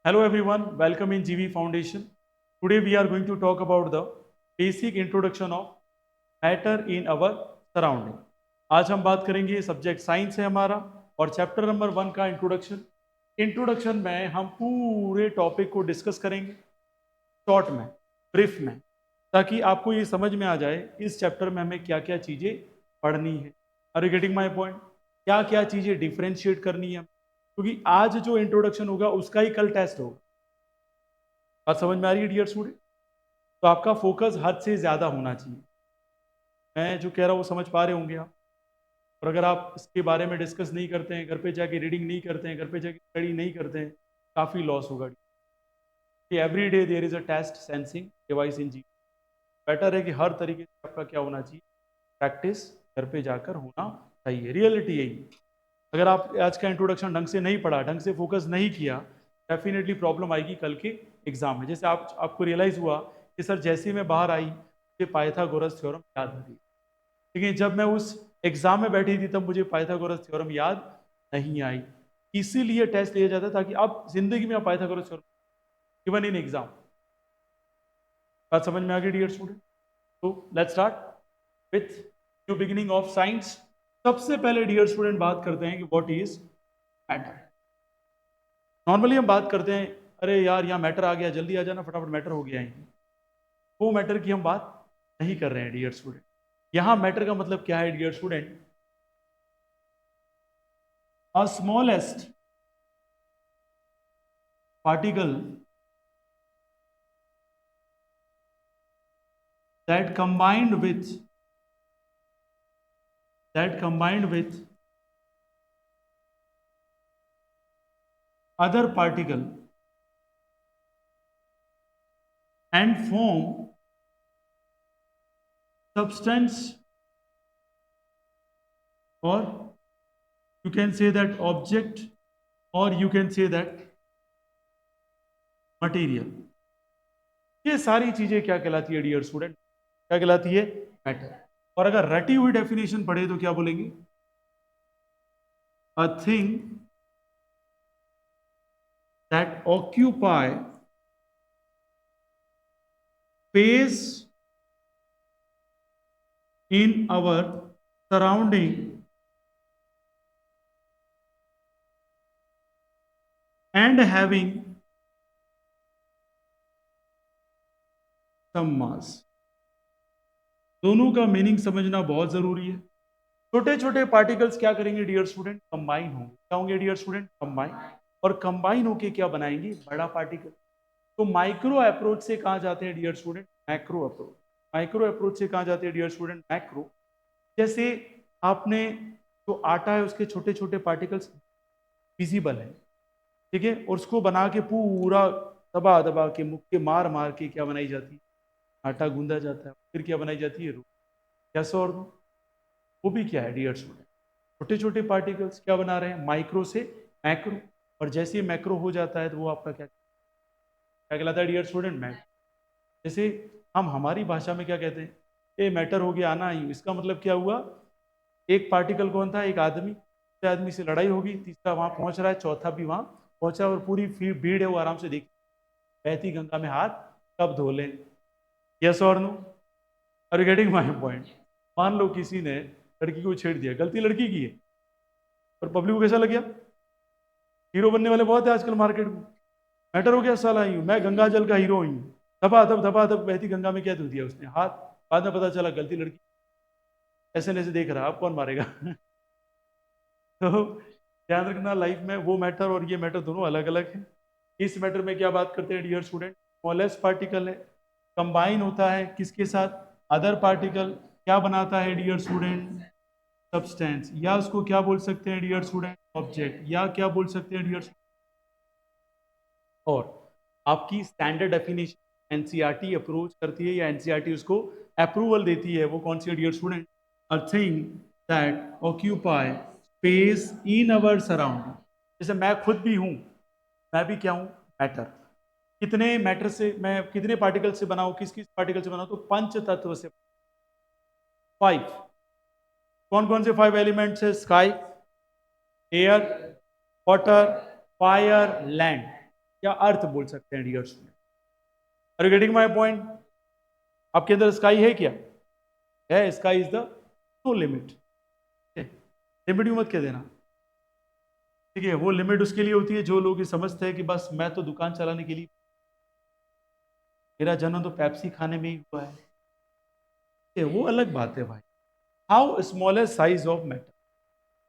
Hello everyone, welcome in GV Foundation. Today we are going to talk about the basic introduction of matter in our surrounding. आज हम बात करेंगे subject science है हमारा और chapter number 1 का introduction. Introduction में हम पूरे टॉपिक को डिस्कस करेंगे शॉर्ट में, ब्रीफ में, ताकि आपको ये समझ में आ जाए इस चैप्टर में हमें क्या क्या चीज़ें पढ़नी है। Are you getting my point? क्या क्या चीज़ें डिफ्रेंशिएट करनी है, क्योंकि आज जो इंट्रोडक्शन होगा उसका ही कल टेस्ट होगा। बात समझ में आ रही है डियर स्टूडेंट? तो आपका फोकस हद से ज़्यादा होना चाहिए। मैं जो कह रहा हूँ वो समझ पा रहे होंगे आप। और अगर आप इसके बारे में डिस्कस नहीं करते हैं, घर पे जाके रीडिंग नहीं करते हैं, घर पे जाके स्टडी नहीं करते हैं, काफ़ी लॉस होगा कि every day there is a test sensing device in जी। बेटर है कि हर तरीके से आपका क्या होना चाहिए, प्रैक्टिस घर पे जाकर होना चाहिए। रियलिटी यही। अगर आप आज का इंट्रोडक्शन ढंग से नहीं पढ़ा, ढंग से फोकस नहीं किया, डेफिनेटली प्रॉब्लम आएगी कल के एग्जाम में। जैसे आपको रियलाइज हुआ कि सर जैसे ही मैं बाहर आई मुझे पाइथागोरस थ्योरम याद आ गई, लेकिन जब मैं उस एग्जाम में बैठी थी तब मुझे पाइथागोरस थ्योरम याद नहीं आई। इसीलिए टेस्ट लिया जाता है ताकि आप जिंदगी में आप Pythagoras theorem even in exam. बात समझ में आ गई डियर स्टूडेंट? तो let's start with new beginning of science. सबसे पहले डियर स्टूडेंट बात करते हैं कि व्हाट इज मैटर। नॉर्मली हम बात करते हैं, अरे यार यहाँ मैटर आ गया, जल्दी आ जाना, फटाफट मैटर हो गया है। वो मैटर की हम बात नहीं कर रहे हैं डियर स्टूडेंट। यहाँ मैटर का मतलब क्या है dear student? A smallest particle that combined with that combined with other particle and form substance, or you can say that object, or you can say that material। ये सारी चीजें क्या कहलाती है डियर स्टूडेंट? क्या कहलाती है? मैटर। और अगर रटी हुई डेफिनेशन पढ़े तो क्या बोलेंगे? A thing that occupy space in our surrounding and having some mass। दोनों का मीनिंग समझना बहुत जरूरी है। छोटे छोटे पार्टिकल्स क्या करेंगे डियर स्टूडेंट? कंबाइन होंगे। क्या होंगे डियर स्टूडेंट? कंबाइन। और कंबाइन होके क्या बनाएंगे? बड़ा पार्टिकल। तो माइक्रो अप्रोच से कहा जाते हैं dear student? Macro approach. Micro approach से कहा जाते हैं डियर स्टूडेंट? मैक्रो। जैसे आपने जो आटा है उसके छोटे छोटे पार्टिकल्स विजिबल है, ठीक है, और उसको बना के पूरा दबा दबा के मुक्के मार मार के क्या बनाई जाती है? आटा गूंदा जाता है। फिर क्या बनाई जाती है? रोटी। कैसे? और वो भी क्या है डियर स्टूडेंट? छोटे छोटे पार्टिकल्स क्या बना रहे हैं? माइक्रो से मैक्रो। और जैसे ही मैक्रो हो जाता है तो वो आपका क्या क्या कहलाता है डियर स्टूडेंट? मैटर। जैसे हम हमारी भाषा में क्या कहते हैं? ये मैटर हो गया, आना ही। इसका मतलब क्या हुआ? एक पार्टिकल कौन था? एक आदमी। दूसरे आदमी से लड़ाई होगी, तीसरा वहां पहुंच रहा है, चौथा भी वहां पहुंचा, और पूरी भीड़ है वो आराम से देख बहती गंगा में हाथ कब धो लें। यस और no? Are you getting my point? मान लो किसी ने लड़की को छेड़ दिया, गलती लड़की की है, पर पब्लिक को कैसा लग गया? हीरो बनने वाले बहुत है आजकल मार्केट में। मैटर हो गया, साला ही हूं मैं, गंगा जल का हीरो हूं। धपा धप बहती गंगा में क्या धो दिया उसने हाथ। बाद में पता चला गलती लड़की। ऐसे ऐसे देख रहा, अब कौन मारेगा? तो ध्यान रखना, लाइफ में वो मैटर और ये मैटर दोनों अलग अलग है। इस मैटर में क्या बात करते हैं डियर स्टूडेंट? स्मॉलेस्ट पार्टिकल है, कंबाइन होता है किसके साथ? Other particle. क्या बनाता है डियर स्टूडेंट? सब्सटेंस। या उसको क्या बोल सकते हैं डियर स्टूडेंट? ऑब्जेक्ट। या क्या बोल सकते हैं डियर? और आपकी स्टैंडर्ड डेफिनेशन एनसीईआरटी अप्रोच करती है या एनसीईआरटी उसको अप्रूवल देती है, वो कौन सी है dear student? A thing that occupy space in our surrounding. जैसे मैं खुद भी हूं, मैं भी क्या हूं? मैटर। कितने मैटर से, मैं कितने पार्टिकल से बना हूं, किस किस पार्टिकल से बना हूं? तो पंच तत्व से। 5। कौन कौन से 5 एलिमेंट्स है? Sky, air, water, fire, land. या अर्थ बोल सकते हैं dear student. Are you getting my point? आपके अंदर स्काई है क्या? है, sky is the no limit. Limit भी मत कह देना, ठीक है? वो लिमिट उसके लिए होती है जो लोग ये समझते हैं कि बस मैं तो दुकान चलाने के लिए, मेरा जन्म तो पेप्सी खाने में ही हुआ है, वो अलग बात है भाई। How smallest size of matter.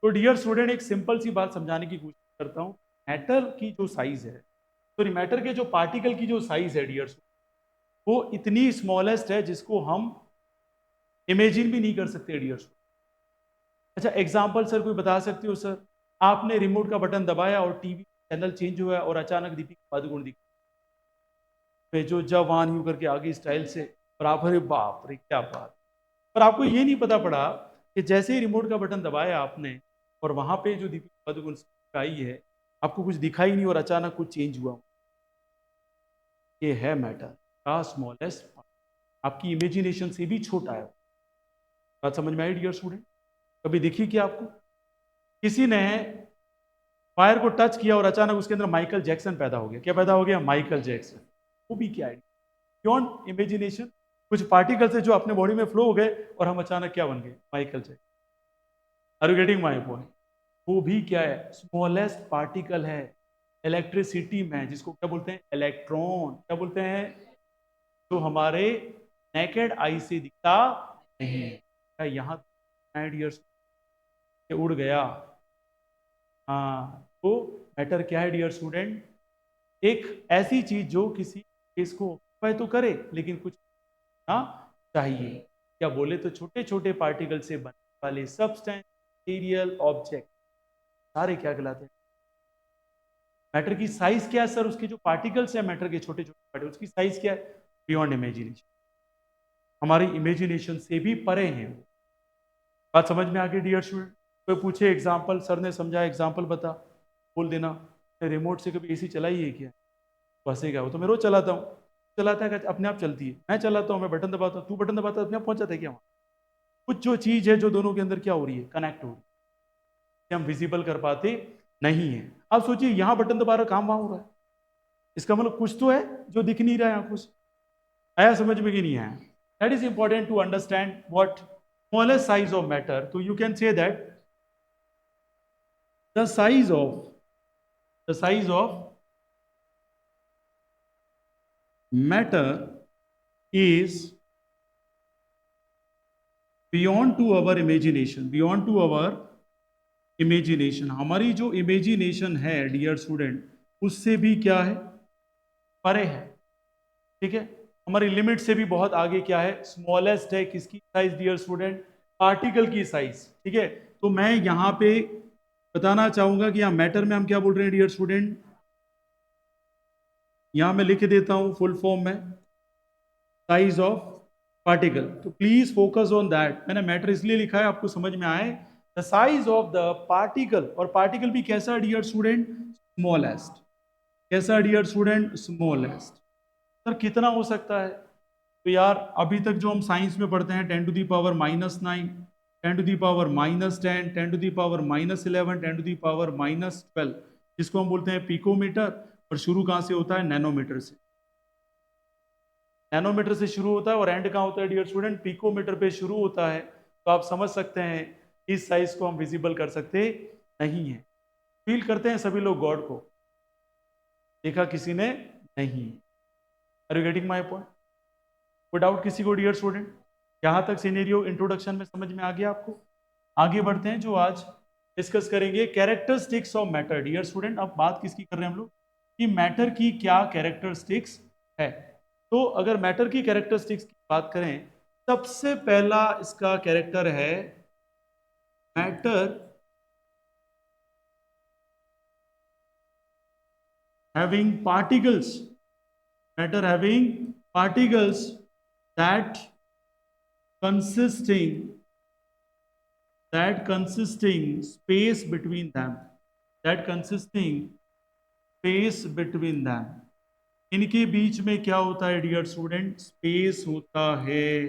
तो डियर स्टूडेंट एक सिंपल सी बात समझाने की कोशिश करता हूं। मैटर की जो साइज है, सॉरी मैटर के जो पार्टिकल की जो साइज है डियर स्टूडेंट, वो इतनी स्मॉलेस्ट है जिसको हम इमेजिन भी नहीं कर सकते डियर स्टूडेंट। अच्छा एग्जाम्पल सर कोई बता सकते हो सर? आपने रिमोट का बटन दबाया और टीवी चैनल चेंज हुआ और अचानक दीपिका पादुकोण दिखी, जो जवान यूं करके आगे स्टाइल से, और आप अरे बाप रे क्या बात। पर आपको ये नहीं पता पड़ा कि जैसे ही रिमोट का बटन दबाया आपने और वहां पे जो दीपिका पादुकोण आई है, आपको कुछ दिखाई नहीं और अचानक कुछ चेंज हुआ। ये है मैटर का स्मॉलेस्ट पार्ट, आपकी इमेजिनेशन से भी छोटा है। बात समझ में आई डियर स्टूडेंट? कभी देखी क्या आपको किसी ने फायर को टच किया और अचानक उसके अंदर माइकल जैक्सन पैदा हो गया? क्या पैदा हो गया? Michael Jackson. वो भी क्या है? Beyond imagination. कुछ पार्टिकल से जो अपने बॉडी में फ्लो हो गए और हम अचानक क्या बन गए? Michael Jackson. Are you getting my point? वो भी क्या है? स्मॉलेस्ट पार्टिकल है इलेक्ट्रिसिटी में, जिसको क्या बोलते हैं? इलेक्ट्रॉन। क्या बोलते हैं? जो हमारे नेकेड आई से दिखता नहीं है। क्या यहाँ डियर्स उड़ गया? हाँ, तो मैटर क्या है डियर स्टूडेंट? एक ऐसी चीज जो किसी केस को ऑक्यूपाई तो करे लेकिन कुछ ना चाहिए। क्या बोले तो छोटे छोटे पार्टिकल से बनने वाले सब्सटेंस, मटेरियल, ऑब्जेक्ट, सारे क्या कहलाते हैं? मैटर की साइज क्या है सर? उसके जो पार्टिकल्स है मैटर के, छोटे छोटे पार्टिकल, उसकी साइज क्या है? बियॉन्ड इमेजिनेशन, हमारी इमेजिनेशन से भी परे हैं। बात समझ में आ गई डियर स्टूडेंट? कोई पूछे एग्जाम्पल, सर ने समझा एग्जाम्पल बता, बोल देना। रिमोट से कभी एसी चलाई है क्या? बसेगा वो तो मैं रोज चलाता हूँ। चलाता है अपने आप चलती है, मैं चलाता हूँ, मैं बटन दबाता हूँ, तू बटन दबाता है, अपने आप पहुंच जाता है क्या वहाँ? कुछ जो चीज है जो दोनों के अंदर क्या हो रही है? कनेक्ट हो रही है, हम विजिबल कर पाते नहीं है। अब सोचिए यहाँ बटन दबा रहा, काम वहां हो रहा है, इसका मतलब कुछ तो है जो दिख नहीं रहा है आंखों से। आया समझ में कि नहीं आया? That is important to understand what smallest size of matter. तो you can say that the size of matter is beyond to our imagination, beyond to our imagination। हमारी जो इमेजिनेशन है डियर स्टूडेंट, उससे भी क्या है? परे है। ठीक है, हमारी लिमिट से भी बहुत आगे क्या है? स्मॉलेस्ट है। किसकी साइज डियर स्टूडेंट? पार्टिकल की साइज। ठीक है, तो मैं यहां पे बताना चाहूंगा कि यहां मैटर में हम क्या बोल रहे हैं डियर स्टूडेंट? यहां मैं लिख देता हूं फुल फॉर्म में, साइज ऑफ पार्टिकल। तो प्लीज फोकस ऑन दैट। मैंने मैटर इसलिए लिखा है आपको समझ में आए। The size of the particle, और पार्टिकल भी कैसा डियर स्टूडेंट? स्मॉलेस्ट। कैसा डियर स्टूडेंट? स्मॉलेस्ट। सर कितना हो सकता है? तो यार अभी तक जो हम साइंस में पढ़ते हैं 10⁻⁻⁹, 10⁻⁻10, 10⁻11, 10⁻12, जिसको हम बोलते हैं पिकोमीटर। और शुरू कहां से होता है? नैनोमीटर से। नैनोमीटर से शुरू होता है और एंड कहां होता है डियर स्टूडेंट? पिकोमीटर पे शुरू होता है। तो आप समझ सकते हैं इस साइज को हम विजिबल कर सकते नहीं है। फील करते हैं सभी लोग गॉड को? देखा किसी ने नहीं। Are you getting my point? Doubt डाउट किसी को डियर स्टूडेंट? यहां तक सिनेरियो इंट्रोडक्शन में समझ में आ गया आपको? आगे बढ़ते हैं, जो आज डिस्कस करेंगे characteristics of matter. Dear student अब बात किसकी कर रहे हैं हम लोग? कि मैटर की क्या कैरेक्टरिस्टिक्स है। तो अगर मैटर की कैरेक्टरिस्टिक्स की बात करें, सबसे पहला इसका कैरेक्टर है matter having particles, matter having particles that consisting space between them, इनके बीच में क्या होता है डियर स्टूडेंट? स्पेस होता है।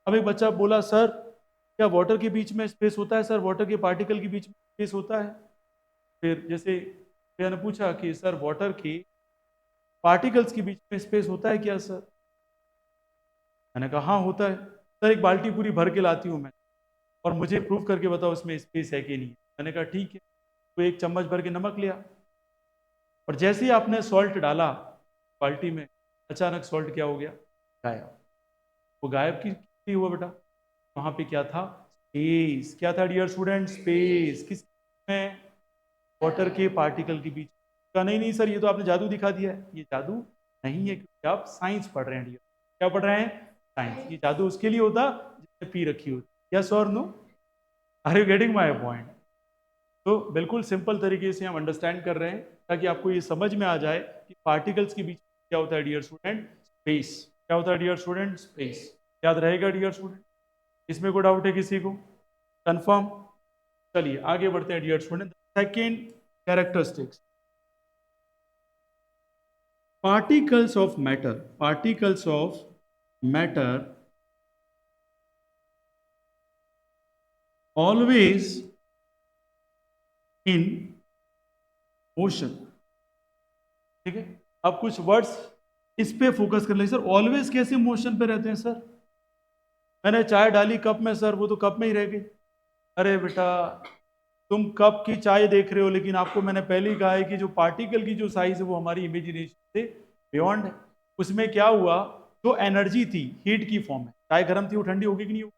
अब एक बच्चा बोला सर क्या वाटर के बीच में स्पेस होता है? सर वाटर के पार्टिकल के बीच में स्पेस होता है? फिर जैसे मैंने पूछा कि सर वाटर के पार्टिकल्स के बीच में स्पेस होता है क्या सर? मैंने कहा हाँ होता है सर, एक बाल्टी पूरी भर के लाती हूँ मैं और मुझे प्रूव करके बताओ उसमें स्पेस है कि नहीं। मैंने कहा ठीक है। तो एक चम्मच भर के नमक लिया और जैसे ही आपने सॉल्ट डाला बाल्टी में, अचानक सॉल्ट क्या हो गया? गायब। वो गायब की हुआ बेटा? वहां पे क्या था? स्पेस। क्या था डियर स्टूडेंट? स्पेस। किस में? वाटर के पार्टिकल के बीच का। नहीं नहीं सर, ये तो आपने जादू दिखा दिया है। ये जादू नहीं है, क्योंकि आप साइंस पढ़ रहे हैं डियर। क्या पढ़ रहे हैं? साइंस। ये जादू उसके लिए होता जिसने पी रखी होती। यस और no? Are you getting my point? तो बिल्कुल सिंपल तरीके से हम अंडरस्टैंड कर रहे हैं ताकि आपको ये समझ में आ जाए कि पार्टिकल्स के बीच क्या होता है डियर स्टूडेंट? स्पेस। क्या होता है डियर स्टूडेंट? स्पेस। याद रहेगा डियर स्टूडेंट? इसमें कोई डाउट है किसी को? कंफर्म? चलिए आगे बढ़ते हैं dear student. Second characteristics, particles of matter always in motion। ठीक है, अब कुछ वर्ड्स इस पे फोकस कर ले सर। ऑलवेज कैसे मोशन पे रहते हैं सर? मैंने चाय डाली कप में सर, वो तो कप में ही रह गई। अरे बेटा, तुम कप की चाय देख रहे हो, लेकिन आपको मैंने पहले ही कहा है कि जो पार्टिकल की जो साइज है वो हमारी इमेजिनेशन से बियॉन्ड है। उसमें क्या हुआ, जो एनर्जी थी हीट की फॉर्म में, चाय गर्म थी वो ठंडी होगी कि नहीं होगी?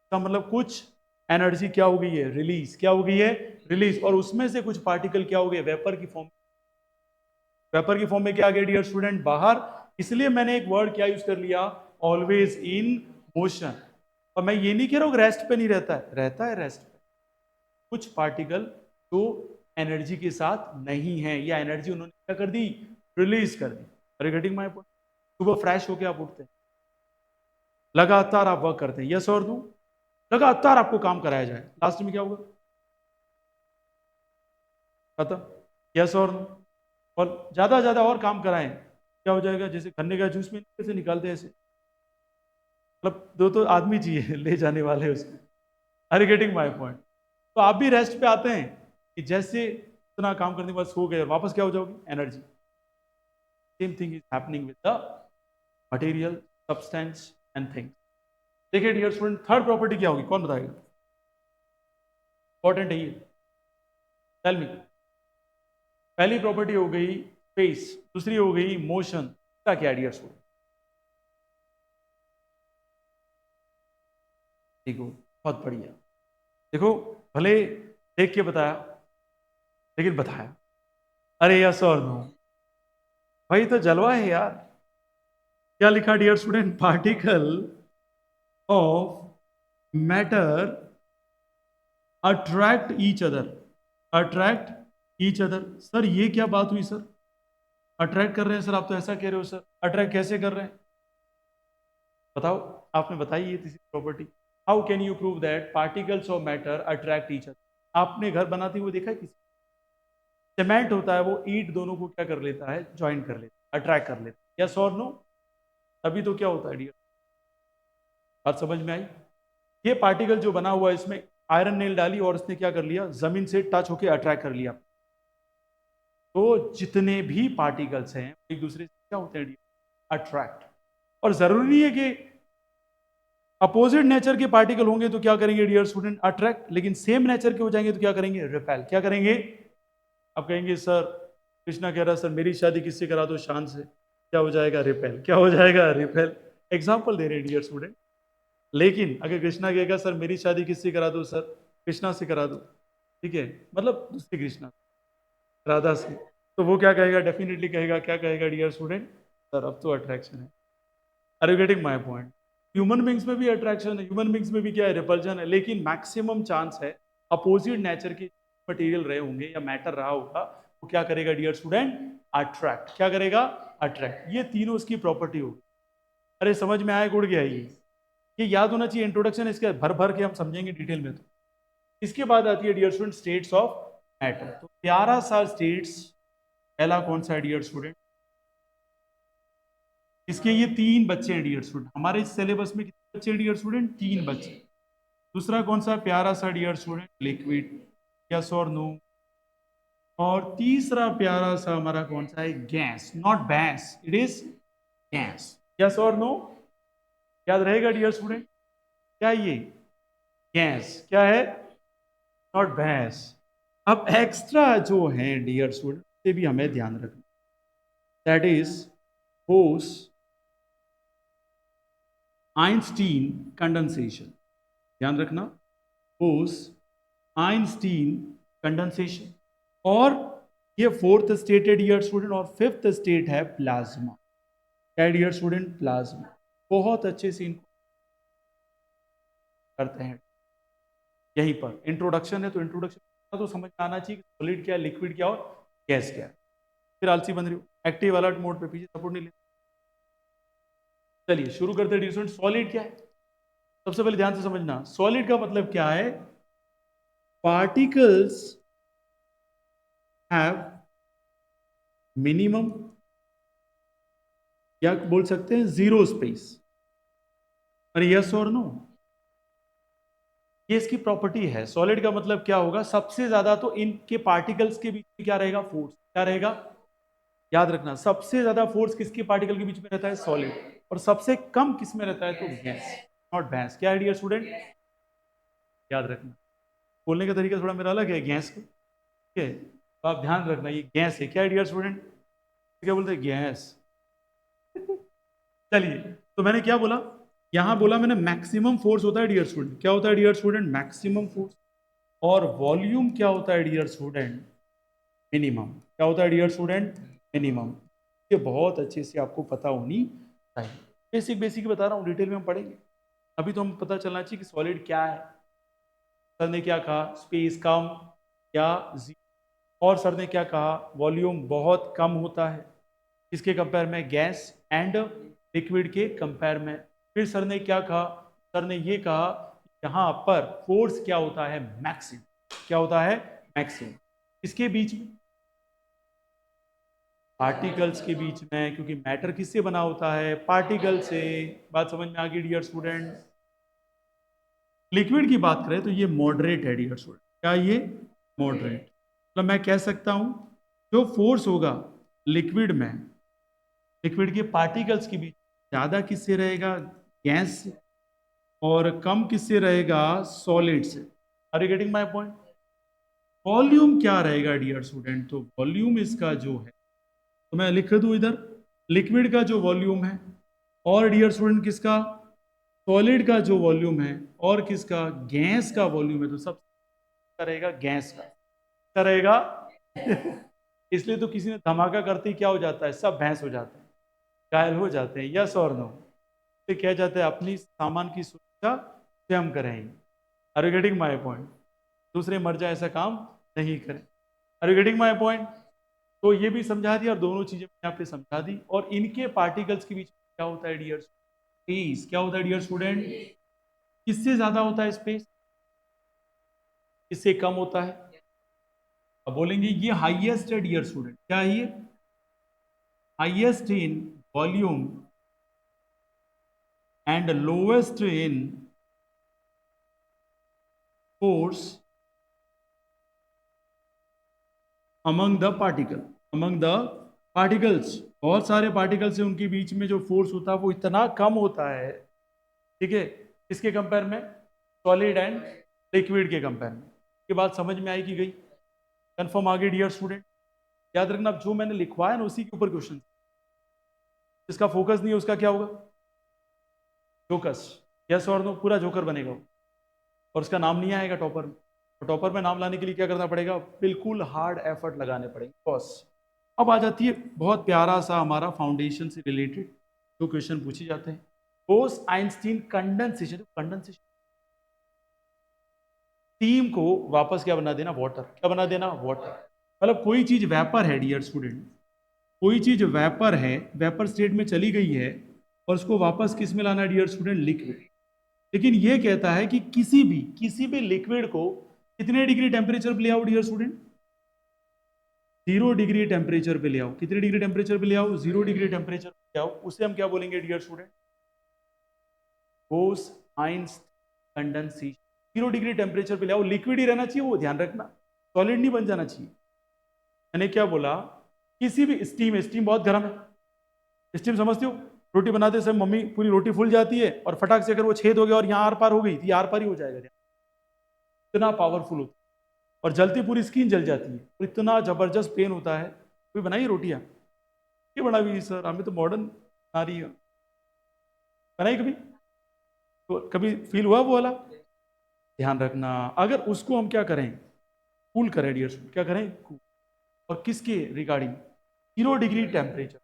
इसका मतलब कुछ एनर्जी क्या हो गई है? रिलीज। क्या हो गई है? रिलीज। और उसमें से कुछ पार्टिकल क्या हो गए? वेपर की फॉर्म। वेपर की फॉर्म में क्या आ गया डियर स्टूडेंट? बाहर। इसलिए मैंने एक वर्ड क्या यूज कर लिया? Always in motion. और मैं ये नहीं कह रहा हूं रेस्ट पे नहीं रहता है, रहता है रेस्ट पे। कुछ पार्टिकल तो एनर्जी के साथ नहीं है, या एनर्जी उन्होंने क्या कर दी? रिलीज कर दी। अरे गेटिंग माय पॉइंट? सुबह फ्रेश होके आप उठते हैं, लगातार आप वर्क करते हैं, यस और नो? लगातार आपको काम कराया जाए, लास्ट में क्या होगा? खत्म। यस और नो? और ज्यादा ज्यादा और काम कराएं, क्या हो जाएगा? जैसे गन्ने का जूस में कैसे निकालते हैं ऐसे, मतलब दो तो आदमी चाहिए ले जाने वाले उसको। अरे गेटिंग माय पॉइंट? तो आप भी रेस्ट पे आते हैं कि जैसे इतना काम करने के बाद सो गए और वापस क्या हो जाओगे? Energy. Same thing is happening with the material, substance and things. देखिए डियर स्टूडेंट, थर्ड प्रॉपर्टी क्या होगी? कौन बताएगा? इंपॉर्टेंट है ये, टेल मी। पहली प्रॉपर्टी हो गई स्पेस, दूसरी हो गई मोशन, का क्या डियर स्टूडेंट? ठीक हो, बहुत बढ़िया। देखो, भले देख के बताया लेकिन बताया। अरे यस और नो? भाई तो जलवा है यार। क्या लिखा dear student? Particle of matter attract each other. Attract each other. Sir ये क्या बात हुई सर? अट्रैक्ट कर रहे हैं सर, आप तो ऐसा कह रहे हो सर। अट्रैक्ट कैसे कर रहे हैं बताओ? आपने बताई ये तीसरी property. How can you prove that particles of matter attract each other? आपने घर बनाते हुए देखा है किसी? सीमेंट होता है, वो ईंट दोनों को क्या कर लेता है? ज्वाइन कर लेता है, अट्रैक्ट कर लेता है। यस और नो? तभी तो क्या होता है डियर? बात समझ में आई? ये पार्टिकल जो बना हुआ है, इसमें आयरन नेल डाली और इसने क्या कर लिया? जमीन से टच होकर अट्रैक्ट कर लिया। तो जितने भी पार्टिकल्स हैं एक दूसरे से क्या होते हैं? अट्रैक्ट। और जरूरी नहीं है कि अपोजिट नेचर के पार्टिकल होंगे तो क्या करेंगे डियर स्टूडेंट? अट्रैक्ट। लेकिन सेम नेचर के हो जाएंगे तो क्या करेंगे? रिपेल। क्या करेंगे? अब कहेंगे सर, कृष्णा कह रहा सर मेरी शादी किससे करा दो? शान से। क्या हो जाएगा? रिपेल। क्या हो जाएगा? रिपेल। एग्जाम्पल दे रहे हैं डियर स्टूडेंट। लेकिन अगर कृष्णा कहेगा सर मेरी शादी किससे करा दो? सर कृष्णा से करा दो, ठीक है, मतलब दूसरी कृष्णा, राधा से, तो वो क्या कहेगा? डेफिनेटली कहेगा, क्या कहेगा डियर स्टूडेंट? सर अब तो अट्रैक्शन है। Are you getting my point? Human beings में भी अट्रैक्शन है, ह्यूमन बींग्स में भी क्या है? रिपल्जन है। लेकिन मैक्सिमम चांस है अपोजिट नेचर के मटेरियल रहे होंगे या मैटर रहा होगा, वो क्या करेगा डियर स्टूडेंट? अट्रैक्ट। क्या करेगा? अट्रैक्ट। ये तीनों उसकी प्रॉपर्टी होगी। अरे समझ में आया? उड़ गया ये याद होना चाहिए। इंट्रोडक्शन इसके भर भर के हम समझेंगे डिटेल में। तो इसके बाद आती है dear student states of matter. तो प्यारा सा स्टेट्स पहला कौन सा है डियर स्टूडेंट? इसके ये तीन बच्चे हैं डियर स्टूडेंट। हमारे इस सिलेबस में कितने बच्चे हैं डियर स्टूडेंट? तीन बच्चे। दूसरा कौन सा प्यारा सा डियर स्टूडेंट? लिक्विड। यस और नो? और तीसरा प्यारा सा हमारा कौन सा है? गैस, नॉट भैंस, इट इज गैस। यस और नो? याद रहेगा डियर स्टूडेंट? क्या ये गैस क्या है? नॉट भैंस। अब एक्स्ट्रा जो है डियर स्टूडेंट, से भी हमें ध्यान रखना, that is Bose Einstein condensation. ध्यान रखना, बोस आइंस्टीन कंडेंसेशन। और ये फोर्थ स्टेट है डियर स्टूडेंट, और फिफ्थ स्टेट है प्लाज्मा। क्या डियर स्टूडेंट? प्लाज्मा। बहुत अच्छे से इनको करते हैं यहीं पर। इंट्रोडक्शन है तो इंट्रोडक्शन तो समझ में आना चाहिए कि सॉलिड क्या है, लिक्विड क्या और गैस क्या है। फिर आलसी बन रही हो, एक्टिव अलर्ट मोड पे, पीछे सपोर्ट नहीं ले। चलिए शुरू करते हैं डियर स्टूडेंट। सॉलिड क्या है? सबसे पहले ध्यान से समझना, सॉलिड का मतलब क्या है? पार्टिकल्स हैव मिनिमम, या बोल सकते हैं जीरो स्पेस। अरे यस और नो? ये इसकी प्रॉपर्टी है। सॉलिड का मतलब क्या होगा? सबसे ज्यादा तो इनके पार्टिकल्स के बीच में क्या रहेगा? फोर्स। क्या रहेगा? याद रखना, सबसे ज्यादा फोर्स किसके पार्टिकल के बीच में रहता है? सॉलिड। और सबसे कम किस में रहता है? तो गैस, नॉट भैंस। क्या है डियर स्टूडेंट? याद रखना, बोलने का तरीका थोड़ा मेरा अलग है गैस का, ठीक है? तो आप ध्यान रखना, ये गैस है। क्या है डियर स्टूडेंट? क्या बोलते हैं? गैस। चलिए, तो मैंने क्या बोला? यहां बोला मैंने मैक्सिमम फोर्स होता है डियर स्टूडेंट। क्या होता है डियर स्टूडेंट? Maximum force. और वॉल्यूम क्या होता है डियर स्टूडेंट? मिनिमम। क्या होता है डियर स्टूडेंट? मिनिमम। ये बहुत अच्छे से आपको पता होनी चाहिए। बेसिक बेसिक बता रहा हूँ, डिटेल में हम पढ़ेंगे। अभी तो हम पता चलना चाहिए कि सॉलिड क्या है। सर ने क्या कहा? स्पेस कम या जीरो। और सर ने क्या कहा? वॉल्यूम बहुत कम होता है किसके कंपेयर में? गैस एंड लिक्विड के कंपेयर में। फिर सर ने क्या कहा? सर ने ये कहा यहां पर फोर्स क्या होता है? मैक्सिमम। क्या होता है? मैक्सिमम। किसके बीच में? पार्टिकल्स के बीच में, क्योंकि मैटर किससे बना होता है? पार्टिकल से। बात समझ में आ गई डियर स्टूडेंट? लिक्विड की बात करें तो ये मॉडरेट है डियर स्टूडेंट। क्या ये? मॉडरेट। मतलब मैं कह सकता हूं जो फोर्स होगा लिक्विड में, लिक्विड के पार्टिकल्स के बीच, ज्यादा किससे रहेगा? गैस से। और कम किससे रहेगा? सॉलिड से। Are you getting my point? Volume क्या रहेगा डियर स्टूडेंट? तो वॉल्यूम इसका जो है, तो मैं लिख दूं इधर, लिक्विड का जो वॉल्यूम है, और डियर स्टूडेंट किसका? सॉलिड का जो वॉल्यूम है, और किसका? गैस का वॉल्यूम है। तो सब रहेगा गैस का। क्या रहेगा? इसलिए तो किसी ने धमाका करते ही क्या हो जाता है? सब भैंस हो जाते हैं, घायल हो जाते हैं। यस और नो? तो क्या जाते हैं, अपनी सामान की सुरक्षा स्वयं करेंगे। Are you getting my point? दूसरे मर जाए ऐसा काम नहीं करें। Are you getting my point? तो ये भी समझा दिया और दोनों चीजें मैंने आपको समझा दी। और इनके पार्टिकल्स के बीच में क्या होता है डियर स्पेस? क्या होता है डियर स्टूडेंट? किससे ज्यादा होता है स्पेस? किससे कम होता है? अब बोलेंगे ये हाईएस्ट है डियर स्टूडेंट। क्या है ये? Highest in volume and lowest in force among the particle. Among the particles, बहुत सारे पार्टिकल्स हैं, उनके बीच में जो फोर्स होता है वो इतना कम होता है, ठीक है? किसके कंपेयर में? सॉलिड एंड लिक्विड के कंपेयर में। ये बात समझ में आई कि गई? कंफर्म आ गई डियर स्टूडेंट? याद रखना, अब जो मैंने लिखवाया ना उसी के ऊपर क्वेश्चन। जिसका फोकस नहीं है उसका क्या होगा? जोकस। यस और नो? पूरा जोकर बनेगा वो। और उसका नाम नहीं आएगा टॉपर में। तो टॉपर में नाम लाने के लिए क्या करना पड़ेगा? बिल्कुल हार्ड एफर्ट लगाने पड़ेंगे बॉस। अब आ जाती है बहुत प्यारा सा हमारा फाउंडेशन से रिलेटेड जो क्वेश्चन पूछे जाते हैं। Bose Einstein condensation. Condensation, steam को वापस क्या बना देना? वाटर। क्या बना देना? वाटर। मतलब कोई चीज वेपर है डियर स्टूडेंट, कोई चीज वेपर है, वेपर स्टेट में चली गई है, और उसको वापस किस में लाना डियर स्टूडेंट? लिक्विड। लेकिन ये कहता है कि किसी भी लिक्विड को कितने डिग्री टेम्परेचर पे ले आओ डियर स्टूडेंट? 0 डिग्री टेम्परेचर पे ले आओ। कितने डिग्री टेम्परेचर पे ले आओ? 0 डिग्री टेम्परेचर पे ले आओ। उसे हम क्या बोलेंगे dear student? Bose Einstein condensation. 0 degree temperature पे ले आओ, लिक्विड ही रहना चाहिए वो, ध्यान रखना, सॉलिड नहीं बन जाना चाहिए। मैंने क्या बोला, किसी भी स्टीम बहुत गर्म है, स्टीम समझते हो, रोटी बनाते समय मम्मी पूरी रोटी फूल जाती है और फटाक से अगर वो छेद हो गया और यहाँ आर पार हो गई तो आर पार ही हो जाएगा, इतना पावरफुल होता है और जलती पूरी स्किन जल जाती है और इतना जबरदस्त पेन होता है। कोई बनाई रोटियां, ये बना भी सर, हमें तो मॉडर्न आ रही है, बनाई कभी तो कभी फील हुआ वो वाला? ध्यान रखना, अगर उसको हम क्या करें, कूल करें डियर्स, क्या करें cool। और किसके रिगार्डिंग, 0 डिग्री टेम्परेचर,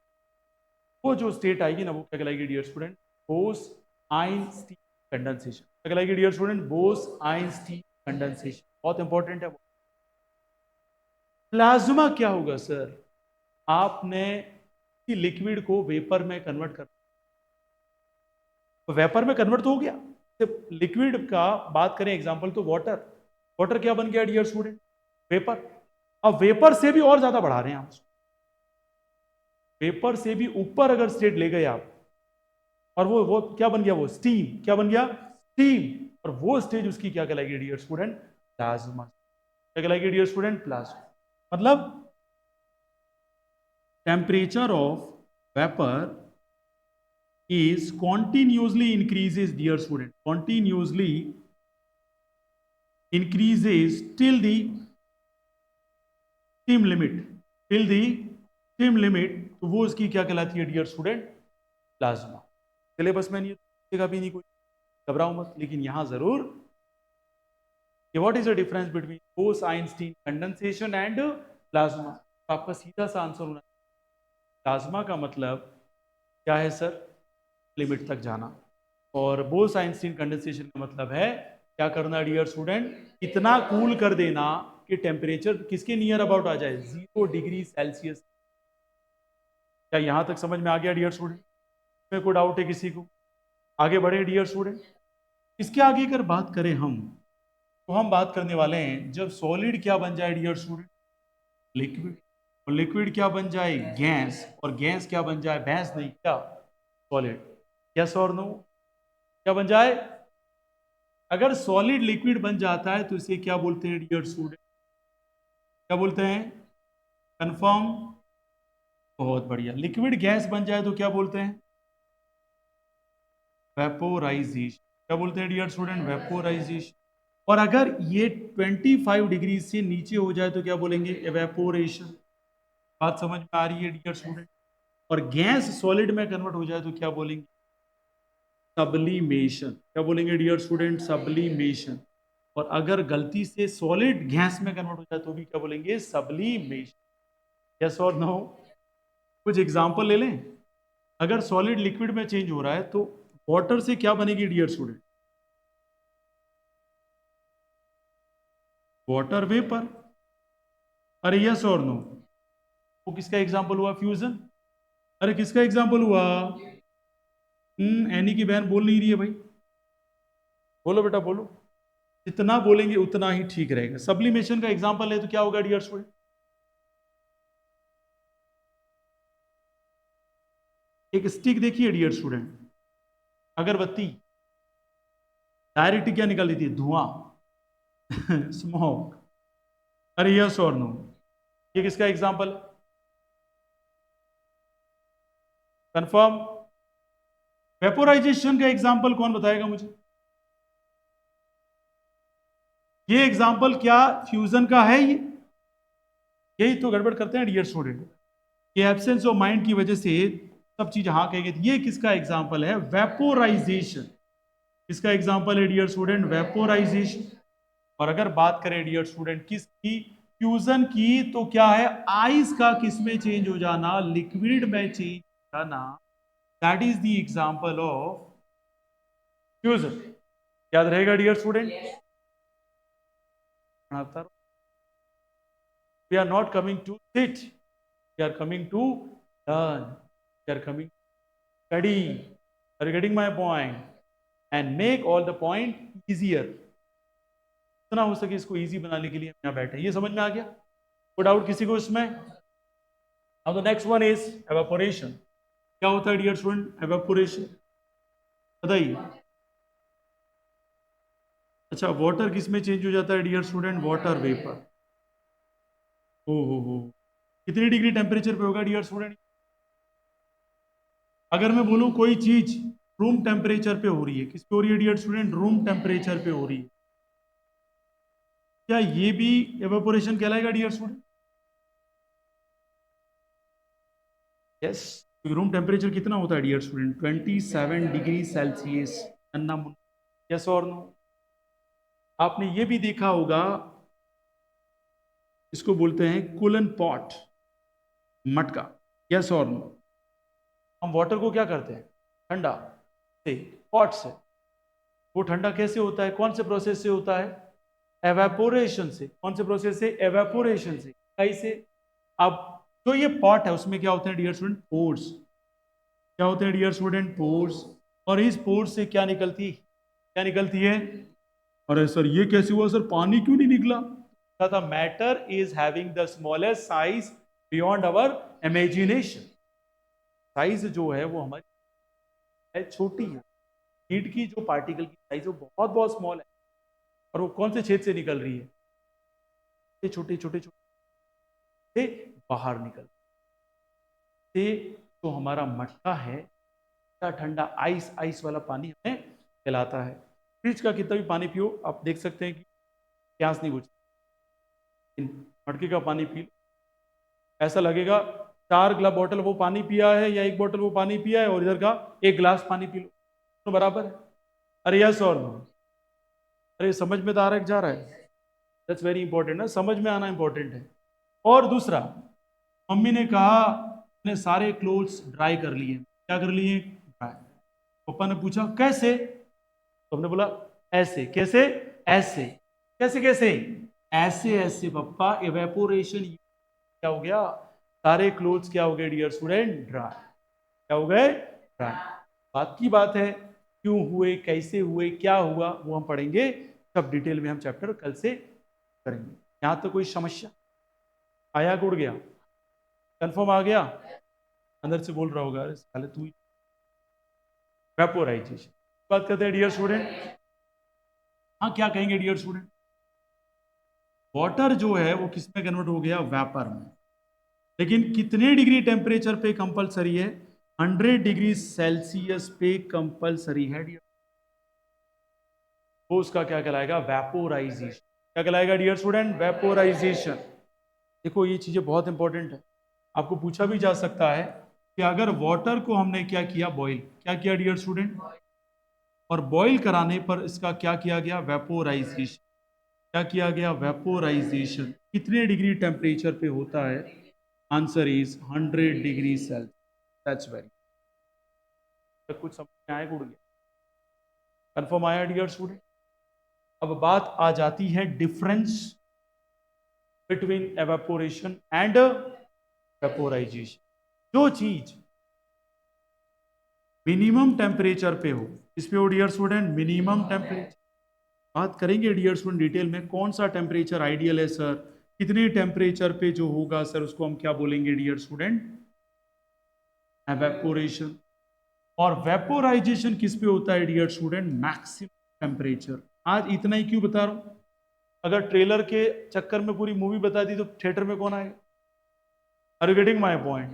वो जो स्टेट आएगी ना वो क्या कहलाएगी dear student, Bose Einstein condensation, क्या कहलाएगी dear student, Bose Einstein condensation, बहुत इंपॉर्टेंट है वो। प्लाज्मा क्या होगा सर, आपने लिक्विड को वेपर में कन्वर्ट कर, तो वेपर में कन्वर्ट तो हो गया, लिक्विड का बात करें एग्जांपल तो वाटर, वाटर क्या बन गया डियर स्टूडेंट, वेपर। अब वेपर से भी और ज्यादा बढ़ा रहे हैं आप, वेपर से भी ऊपर अगर स्टेट ले गए आप, और वो क्या बन गया, वो स्टीम, क्या बन गया, स्टीम, और वो स्टेज उसकी क्या कहलाएगी डियर स्टूडेंट, प्लाज्मा, क्या कहलाएगी डियर स्टूडेंट, प्लाज्मा। मतलब temperature of vapour is continuously increases dear student, continuously increases till the steam limit, till the steam limit, तो वो उसकी क्या कहलाती है डियर स्टूडेंट, प्लाज्मा। सिलेबस में नहीं देगा भी नहीं कोई, घबराओ मत, लेकिन यहां जरूर कि what is the difference between Bose Einstein condensation and plasma, आपका सीधा सा आंसर होना, प्लाज्मा का मतलब क्या है सर, लिमिट तक जाना, और बोस आइंस्टीन कंडेंसेशन का मतलब है क्या करना डियर स्टूडेंट, इतना कूल कर देना कि टेम्परेचर किसके नियर अबाउट आ जाए, 0 डिग्री सेल्सियस। क्या यहां तक समझ में आ गया डियर स्टूडेंट, में कोई डाउट है किसी को? आगे बढ़े डियर स्टूडेंट। इसके आगे अगर बात करें हम, तो हम बात करने वाले हैं जब सॉलिड क्या बन जाए डियर स्टूडेंट, लिक्विड, और लिक्विड क्या बन जाए, गैस, और गैस क्या बन जाए, भैंस नहीं क्या, सॉलिड, यस और नो, क्या बन जाए, अगर सॉलिड लिक्विड बन जाता है तो इसे क्या बोलते हैं डियर स्टूडेंट, क्या बोलते हैं, कंफर्म, बहुत बढ़िया। लिक्विड गैस बन जाए तो क्या बोलते हैं, वेपोराइजेशन, क्या बोलते हैं डियर स्टूडेंट, वेपोराइजेशन। और अगर ये 25 डिग्री से नीचे हो जाए तो क्या बोलेंगे, एवेपोरेशन। बात समझ में आ रही है डियर स्टूडेंट। और गैस सॉलिड में कन्वर्ट हो जाए तो क्या बोलेंगे, सबलीमेशन, क्या बोलेंगे डियर स्टूडेंट, सबलीमेशन। और अगर गलती से सॉलिड गैस में कन्वर्ट हो जाए तो भी क्या बोलेंगे, सबलीमेशन, यस और नो। कुछ एग्जांपल ले लें, अगर सॉलिड लिक्विड में चेंज हो रहा है तो वाटर से क्या बनेगी डियर स्टूडेंट, वाटर वेपर, अरे यस और नो। वो किसका एग्जांपल हुआ, फ्यूजन, अरे किसका एग्जांपल हुआ, एनी की बहन बोल नहीं रही है भाई, बोलो बेटा बोलो, जितना बोलेंगे उतना ही ठीक रहेगा। सब्लिमेशन का एग्जांपल है तो क्या होगा डियर स्टूडेंट, एक स्टिक देखिए डियर स्टूडेंट, अगरबत्ती, डायरेक्ट क्या निकल रही थी, धुआं, स्मोक, अरे यस और नो। ये किसका एग्जांपल, कंफर्म। वेपोराइजेशन का एग्जांपल कौन बताएगा मुझे, ये एग्जांपल क्या फ्यूजन का है ये, यही तो गड़बड़ करते हैं डियर स्टूडेंट, ये एब्सेंस ऑफ माइंड की वजह से सब चीज हाँ कहेंगे। ये किसका एग्जांपल है, वेपोराइजेशन, किसका एग्जांपल है डियर स्टूडेंट, वेपोराइजेशन। और अगर बात करें डियर स्टूडेंट किसकी, फ्यूजन की, तो क्या है, आइस का किस में चेंज हो जाना, लिक्विड में चेंज हो जाना, that is the example of fusion. याद रहेगा dear student. We are not coming to sit, we are coming to learn, we are coming study, are you getting my point, and make all the point easier, जितना हो सके इसको easy बनाने के लिए हम यहाँ बैठे। ये समझ में आ गया, कोई डाउट किसी को इसमें? अब the next one is evaporation. क्या होता है डियर स्टूडेंट, एवेपोरेशन बताइए। अच्छा, वाटर किस में चेंज हो जाता है डियर स्टूडेंट, वाटर वेपर, ओ हो, कितनी डिग्री टेम्परेचर पे होगा डियर स्टूडेंट? अगर मैं बोलूं कोई चीज रूम टेम्परेचर पे हो रही है, किस पे हो रही है डियर स्टूडेंट? रूम टेम्परेचर पे हो रही है, क्या ये भी एवेपोरेशन कहलाएगा dear student? Yes. Room temperature कितना होता है डियर स्टूडेंट? 27 degree Celsius. अन्ना मुन्ना, यस और नो? आपने ये भी देखा होगा, इसको बोलते हैं कूलन पॉट, मटका, यस और नो? हम वाटर को क्या करते हैं? ठंडा से, पॉट से। वो ठंडा कैसे होता है? कौन से प्रोसेस से होता है? एवेपोरेशन से। कौन से प्रोसेस से? एवेपोरेशन से। कैसे? अब जो ये पॉट है उसमें क्या होते हैं डियर स्टूडेंट? पोर्स। क्या होते हैं डियर स्टूडेंट? पोर्स। और इस पोर्स से क्या निकलती, क्या निकलती है? अरे सर ये कैसे हुआ सर, पानी क्यों नहीं निकला? The matter is having the smallest size beyond our imagination. Size जो है वो हमारी है, छोटी है। हीट की जो पार्टिकल की साइज है वो बहुत बहुत स्मॉल है, और वो कौन से छेद से निकल रही है? ये छोटे छोटे छोटे से बाहर निकल से। तो हमारा मटका है, ठंडा ठंडा आइस आइस वाला पानी हमें पिलाता है। फ्रिज का कितना भी पानी पियो, आप देख सकते हैं कि प्यास नहीं बुझती। मटके का पानी पी लो, ऐसा लगेगा 4 बोतल वो पानी पिया है या 1 बोतल वो पानी पिया है, और इधर का 1 गिलास पानी पी लो, तो बराबर है। अरे यस और नो? अरे समझ में तो आ रहा है कि जा रहा है? दैट्स वेरी इंपॉर्टेंट ना, समझ में आना इंपॉर्टेंट है। और दूसरा, मम्मी ने कहा मैंने सारे क्लोथ्स ड्राई कर लिए। क्या कर लिए? ड्राई। पापा ने पूछा कैसे? तो हमने बोला ऐसे। कैसे? ऐसे। कैसे कैसे? ऐसे ऐसे पापा, इवेपोरेशन। क्या हो गया? सारे क्लोथ्स क्या हो गए डियर स्टूडेंट? ड्राई। क्या हो गए? ड्राई। बात की बात है, क्यों हुए, कैसे हुए, क्या हुआ, वो हम पढ़ेंगे सब डिटेल में। हम चैप्टर कल से करेंगे। यहां तो कोई समस्या आया? उड़ गया? कंफर्म आ गया? अंदर से बोल रहा होगा अरे साले तू। वेपोराइजेशन बात करते हैं डियर स्टूडेंट। हाँ, क्या कहेंगे डियर स्टूडेंट? वाटर जो है वो किस में कन्वर्ट हो गया? वेपर में। लेकिन कितने डिग्री टेम्परेचर पे कंपलसरी है? 100 डिग्री सेल्सियस पे कंपलसरी है डियर। वो उसका क्या कहलाएगा? वेपोराइजेशन। क्या कहलाएगा डियर स्टूडेंट? वेपोराइजेशन। देखो ये चीजें बहुत इंपॉर्टेंट है, आपको पूछा भी जा सकता है कि अगर वाटर को हमने क्या किया? बॉईल। क्या किया डियर स्टूडेंट? और बॉईल कराने पर इसका क्या किया गया? वेपोराइजेशन। क्या किया गया? वेपोराइजेशन। कितने डिग्री टेम्परेचर पे होता है? Answer is 100 degree Celsius. That's very. कुछ समझ में आया? गुड गया? कंफर्म आया डियर स्टूडेंट? अब बात आ जाती है difference between evaporation and vaporisation. जो चीज मिनिमम टेम्परेचर पे हो, इस पे हो डियर स्टूडेंट? Minimum temperature. बात करेंगे डियर स्टूडेंट डिटेल में, कौन सा टेम्परेचर आइडियल है सर, कितने टेम्परेचर पे जो होगा सर उसको हम क्या बोलेंगे डियर स्टूडेंट? एवेपोरेशन। और वेपोराइजेशन किस पे होता है डियर स्टूडेंट? Maximum temperature. आज इतना ही क्यों बता रहा हूं? अगर ट्रेलर के चक्कर में पूरी मूवी बता दी तो थिएटर में कौन आएगा? Are you getting my point?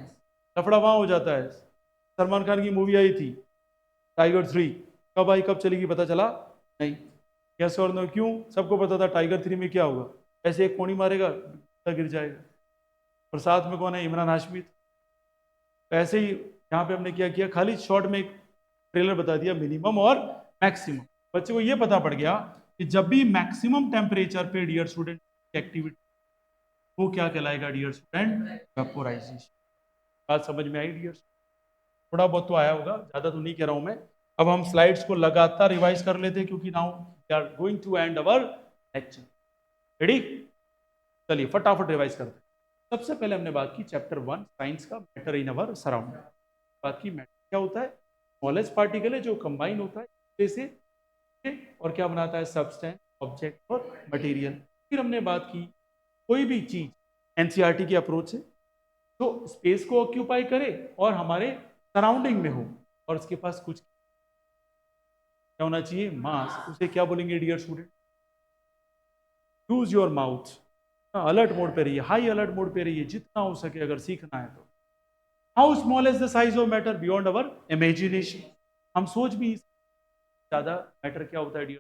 लफड़ा वहां हो जाता है। सलमान खान की मूवी आई थी टाइगर 3, कब आई कब चलेगी पता चला नहीं। यस और नो? क्यों? सबको पता था टाइगर 3 में क्या होगा, ऐसे एक कोनी मारेगा तो गिर जाएगा। और साथ में कौन है? इमरान हाशमी। ऐसे ही यहाँ पे हमने क्या किया, खाली शॉर्ट में एक ट्रेलर बता दिया मिनिमम और मैक्सिमम। बच्चे को ये पता पड़ गया कि जब भी मैक्सिमम टेम्परेचर पे डियर स्टूडेंट एक्टिविटी, वो क्या कहलाएगा डियर स्टूडेंट? वेपोराइजेशन। बात समझ में आई डियर? थोड़ा बहुत तो आया होगा, ज्यादा तो नहीं कह रहा हूं मैं। अब हम स्लाइड्स को लगातार रिवाइज कर लेते हैं क्योंकि now we are going to end our lecture. Ready? चलिए फटाफट रिवाइज करते हैं। सबसे पहले हमने बात की चैप्टर 1 साइंस का, मैटर इन अवर सराउंडिंग। बात की मैटर क्या होता है? स्मॉलेस्ट पार्टिकल है जो कंबाइन होता है जैसे, और क्या बनाता है? सब्सटेंस, ऑब्जेक्ट और मटेरियल। फिर हमने बात की कोई भी चीज एनसीईआरटी की अप्रोच से जो स्पेस को ऑक्यूपाई करे और हमारे सराउंडिंग में हो, और उसके पास कुछ क्या होना चाहिए? मास। उसे क्या बोलेंगे dear student? Use your mouth. Alert mode पे रहिए, हाई अलर्ट मोड पे रहिए जितना हो सके अगर सीखना है तो। How small is the size of matter beyond our imagination, हम सोच भी ज्यादा मैटर क्या होता है डियर।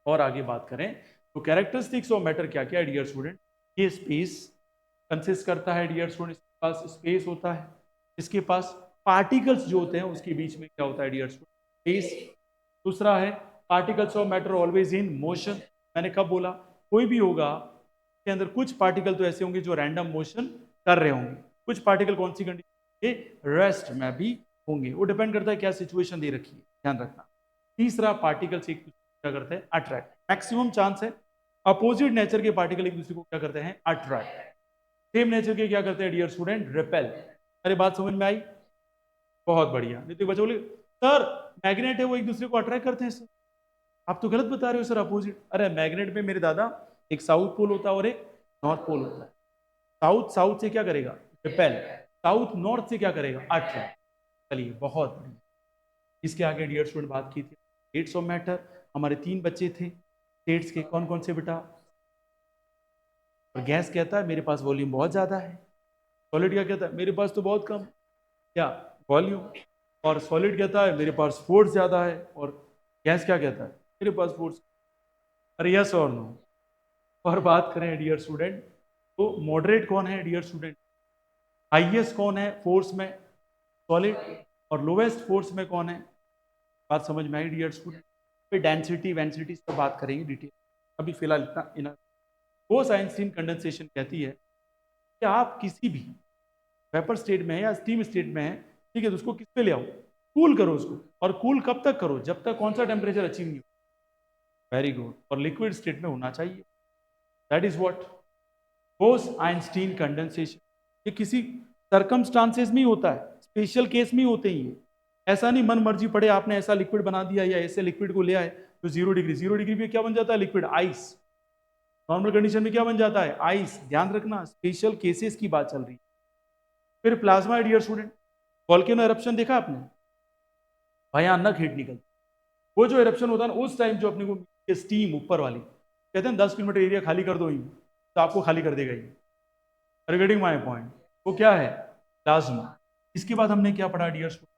और आगे बात करें तो कैरेक्टरिस्टिक्स ऑफ मैटर क्या क्या है डियर स्टूडेंट। ये स्पेस कंसिस्ट करता है डियर स्टूडेंट, इसके पास स्पेस होता है, इसके पास पार्टिकल्स जो होते हैं उसके बीच में क्या होता है डियर स्टूडेंट, स्पेस। दूसरा है particles of matter always in motion, मैंने कब बोला, कोई भी होगा के अंदर कुछ पार्टिकल तो ऐसे होंगे जो रैंडम मोशन कर रहे होंगे, कुछ पार्टिकल कौन सी कंडीशन के रेस्ट में भी होंगे, वो डिपेंड करता है क्या सिचुएशन दे रखी है, ध्यान रखना। तीसरा पार्टिकल्स एक दूसरे को क्या करते हैं, अट्रैक्ट, मैक्सिमम चांस है अपोजिट नेचर के पार्टिकल एक दूसरे को क्या करते हैं, अट्रैक्ट। सेम नेचर के क्या करते हैं डियर स्टूडेंट, रिपेल। अरे बात समझ में आई, बहुत बढ़िया। नहीं तो बच्चे बोले सर मैग्नेट है वो एक दूसरे को अट्रैक्ट करते हैं, सर आप तो गलत बता रहे हो सर, अपोजिट। अरे मैग्नेट में मेरे दादा एक साउथ पोल होता है और एक नॉर्थ पोल होता है, साउथ साउथ से क्या करेगा, रिपेल, साउथ नॉर्थ से क्या करेगा, अट्रैक्ट। चलिए बहुत बढ़िया। इसके आगे डियर स्टूडेंट बात की थी स्टेट्स ऑफ मैटर, हमारे 3 बच्चे थे स्टेट्स के, कौन कौन से बेटा। और गैस कहता है मेरे पास वॉल्यूम बहुत ज्यादा है, सॉलिड क्या कहता है मेरे पास तो बहुत कम क्या वॉल्यूम, और सॉलिड कहता है मेरे पास फोर्स ज्यादा है, और गैस क्या कहता है मेरे पास फोर्स। अरे यस और नो। और बात करें डियर स्टूडेंट तो मॉडरेट कौन है डियर स्टूडेंट, हाईएस्ट कौन है फोर्स में, सॉलिड, और लोवेस्ट फोर्स में कौन है। बात समझ में आई डियर स्टूडेंट। फिर डेंसिटी वेंसिटी पर बात करेंगे डिटेल, अभी फिलहाल इतना इना। बोस-आइंस्टीन कंडेंसेशन कहती है कि आप किसी भी वेपर स्टेट में है या स्टीम स्टेट में है, ठीक है, तो उसको किस पे ले आओ, कूल करो उसको, और कूल कब तक करो, जब तक कौन सा टेम्परेचर अचीव नहीं हो, वेरी गुड, और लिक्विड स्टेट में होना चाहिए, that is what Bose-Einstein condensation. ये किसी सर्कमस्टांसेस में ही होता है, स्पेशल केस में ही होते हैं ये, ऐसा नहीं मन मर्जी पड़े आपने ऐसा लिक्विड बना दिया या ऐसे लिक्विड को ले आए तो 0 डिग्री पे क्या बन जाता है लिक्विड, आइस। नॉर्मल कंडीशन में क्या बन जाता है, आइस। ध्यान रखना स्पेशल केसेस की बात चल रही है। फिर plasma dear student, volcano eruption देखा आपने, भयानक हीट निकलती, वो जो एरप्शन होता है ना उस टाइम जो अपने को स्टीम ऊपर वाली, कहते हैं 10 किलोमीटर एरिया खाली कर दो ही तो आपको खाली कर देगा ये, रिगार्डिंग माय पॉइंट, वो क्या है, प्लाज्मा। इसके बाद हमने क्या पढ़ा dear student,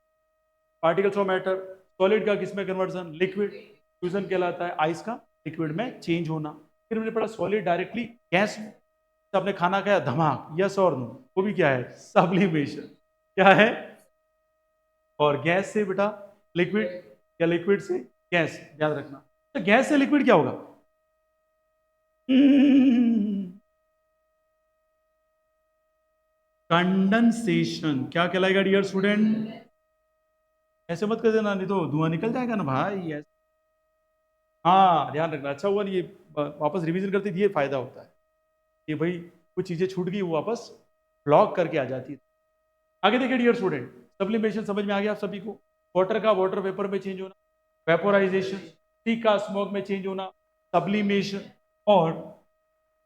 particles of matter, solid का किसमें कन्वर्जन, लिक्विड, फ्यूजन कहलाता है आइस का लिक्विड में चेंज होना। फिर हमने पढ़ा सॉलिड डायरेक्टली गैस में, आपने खाना खाया धमाक, यस और नो, वो भी क्या है, सब्लिमेशन, क्या है, और गैस से बेटा लिक्विड, या लिक्विड से गैस, याद रखना। तो गैस से लिक्विड क्या होगा, कंडेंसेशन, क्या कहलाएगा डियर स्टूडेंट, ऐसे मत कर देना नहीं तो धुआं निकल जाएगा ना भाई, ऐसे। हाँ ध्यान रखना, अच्छा हुआ नहीं ये वापस रिवीजन करते ये फायदा होता है कि भाई कुछ चीजें छूट गई वो वापस ब्लॉक करके आ जाती है। आगे देखिए डियर स्टूडेंट, सब्लिमेशन समझ में आ गया आप सभी को, वाटर का वाटर वेपर में चेंज होना, वेपोराइजेशन, टी का स्मोक में चेंज होना, सब्लिमेशन, और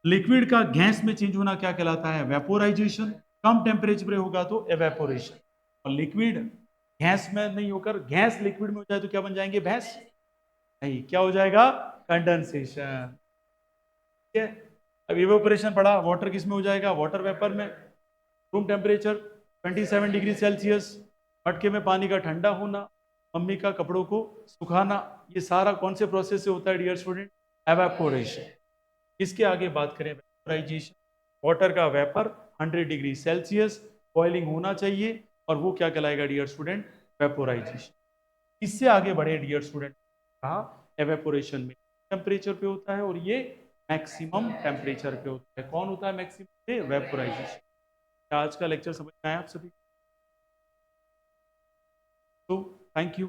लिक्विड का गैस में चेंज होना क्या कहलाता है, वेपोराइजेशन। कम टेम्परेचर पे होगा तो एवेपोरेशन, और लिक्विड गैस में नहीं होकर गैस लिक्विड में हो जाए तो क्या बन जाएंगे, भैंस नहीं, क्या हो जाएगा, कंडेंसेशन। ठीक है, अब इवेपोरेशन पढ़ा, वाटर किस में हो जाएगा, वाटर वेपर में, रूम टेम्परेचर 27 डिग्री सेल्सियस, मटके में पानी का ठंडा होना, मम्मी का कपड़ों को सुखाना, ये सारा कौन से प्रोसेस से होता है डियर स्टूडेंट, एवेपोरेशन। इसके आगे बात करें वेपोराइजेशन, वाटर का वेपर 100 डिग्री सेल्सियस बॉइलिंग होना चाहिए, और वो क्या कहलाएगा डियर स्टूडेंट, वेपोराइजेशन। इससे आगे बढ़े डियर स्टूडेंट, कहा एवेपोरेशन में टेम्परेचर पे होता है और ये मैक्सिमम टेम्परेचर पे होता है, कौन होता है मैक्सिमम पे, वेपोराइजेशन। आज का लेक्चर समझ में आया आप सभी, तो थैंक यू।